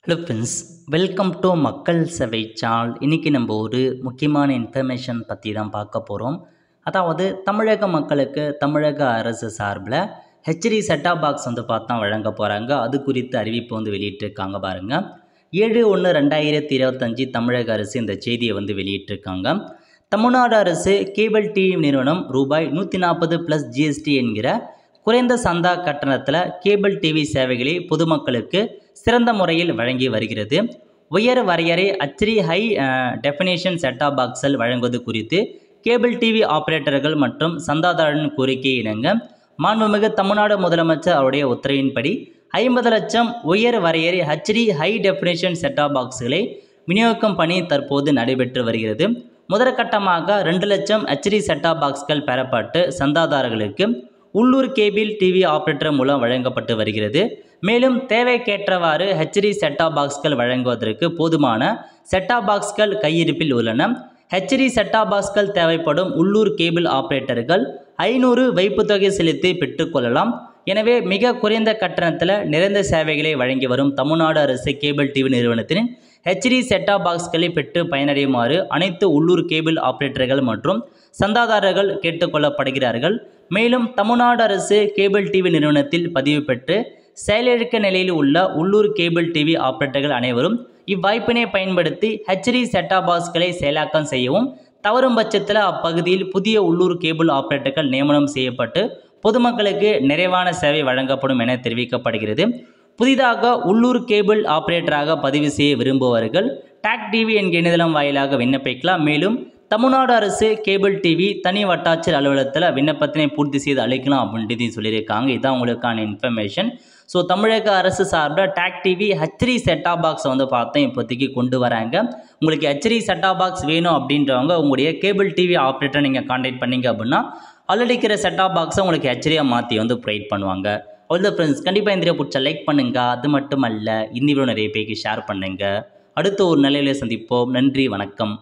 Hello friends, welcome to மக்கள் சேவை channel. இன்றைக்கி நம்ம ஒரு முக்கியமான இன்ஃபர்மேஷன் பற்றி தான் பார்க்க போகிறோம். அதாவது தமிழக மக்களுக்கு தமிழக அரசு சார்பில் ஹெச்டி செட்டாப் பாக்ஸ் பார்த்தா வழங்க போகிறாங்க. அது குறித்து அறிவிப்பு வெளியிட்டிருக்காங்க. பாருங்கள், 7/1/2025 தமிழக அரசு இந்த செய்தியை வெளியிட்டிருக்காங்க. தமிழ்நாடு அரசு கேபிள் டிவி நிறுவனம் ரூபாய் 140 + ஜிஎஸ்டி என்கிற குறைந்த சந்தா கட்டணத்தில் கேபிள் டிவி சேவைகளை பொதுமக்களுக்கு சிறந்த முறையில் வழங்கி வருகிறது. உயர் வரையறை ஹெச்டி ஹை டெஃபினேஷன் செட்டாப் பாக்ஸில் வழங்குவது குறித்து கேபிள் டிவி ஆபரேட்டர்கள் மற்றும் சந்தாதாரரின் கோரிக்கையை இணங்க மாண்புமிகு தமிழ்நாடு முதலமைச்சர் அவருடைய உத்தரவின்படி 50 லட்சம் உயர் வரையறை ஹெச்டி ஹை டெஃபினேஷன் செட்டாப் பாக்ஸ்களை விநியோகிக்கும் பணி தற்போது நடைபெற்று வருகிறது. முதற்கட்டமாக 2 லட்சம் ஹெச்டி செட்டாப் பாக்ஸ்கள் பெறப்பட்டு சந்தாதாரர்களுக்கு உள்ளூர் கேபிள் டிவி ஆபரேட்டர் மூலம் வழங்கப்பட்டு வருகிறது. மேலும் தேவைக்கேற்றவாறு ஹெச்டி செட்டாப் பாக்ஸ்கள் வழங்குவதற்கு போதுமான செட்டாப் பாக்ஸ்கள் கையிருப்பில் உள்ளன. ஹெச்டி செட்டாப் பாக்ஸ்கள் தேவைப்படும் உள்ளூர் கேபிள் ஆபரேட்டர்கள் 500 வைப்புத்தொகை செலுத்தி பெற்றுக்கொள்ளலாம். எனவே மிக குறைந்த கட்டணத்தில் நிறைந்த சேவைகளை வழங்கி வரும் தமிழ்நாடு அரசு கேபிள் டிவி நிறுவனத்தின் ஹெச்டி செட்டாப் பாக்ஸ்களை பெற்று பயனடையுமாறு அனைத்து உள்ளூர் கேபிள் ஆபரேட்டர்கள் மற்றும் சந்தாதாரர்கள் கேட்டுக்கொள்ளப்படுகிறார்கள். மேலும் தமிழ்நாடு அரசு கேபிள் டிவி நிறுவனத்தில் பதிவு பெற்று செயலிழக்க நிலையில் உள்ள உள்ளூர் கேபிள் டிவி ஆபரேட்டர்கள் அனைவரும் இவ்வாய்ப்பினை பயன்படுத்தி ஹெச்டி செட்டாப் பாக்ஸ்களை செயலாக்கம் செய்யவும், தவறும் பட்சத்தில் அப்பகுதியில் புதிய உள்ளூர் கேபிள் ஆபரேட்டர்கள் நியமனம் செய்யப்பட்டு பொதுமக்களுக்கு நிறைவான சேவை வழங்கப்படும் என தெரிவிக்கப்படுகிறது. புதிதாக உள்ளூர் கேபிள் ஆபரேட்டராக பதிவு செய்ய விரும்புபவர்கள் டாக் டிவி என்கிற இணையதளம் வாயிலாக விண்ணப்பிக்கலாம். மேலும் தமிழ்நாடு அரசு கேபிள் டிவி தனி வட்டாட்சியர் அலுவலகத்தில் விண்ணப்பத்தினை பூர்த்தி செய்து அளிக்கலாம் அப்படின்ட்டு சொல்லியிருக்காங்க. இதுதான் உங்களுக்கான இன்ஃபர்மேஷன். ஸோ தமிழக அரசு சார்பில் டாக் டிவி ஹெச்டி செட்டாப் பாக்ஸை பார்த்தா இப்போதைக்கு கொண்டு வராங்க. உங்களுக்கு ஹெச்டி செட்டாப் பாக்ஸ் வேணும் அப்படின்றவங்க உங்களுடைய கேபிள் டிவி ஆப்ரேட்டரை நீங்கள் கான்டாக்ட் பண்ணிங்க அப்படின்னா ஆல்ரெடி இருக்கிற செட்டாப் பாக்ஸை உங்களுக்கு ஹெச்டியாக மாற்றி ப்ரொவைட் பண்ணுவாங்க. ஆல் ஃப்ரெண்ட்ஸ், கண்டிப்பாக இந்த வீடியோ பிடிச்ச லைக் பண்ணுங்கள். அது மட்டும் அல்ல, இந்த வீடியோ நிறைய பேருக்கு ஷேர் பண்ணுங்கள். அடுத்த ஒரு நிலையில சந்திப்போம். நன்றி, வணக்கம்.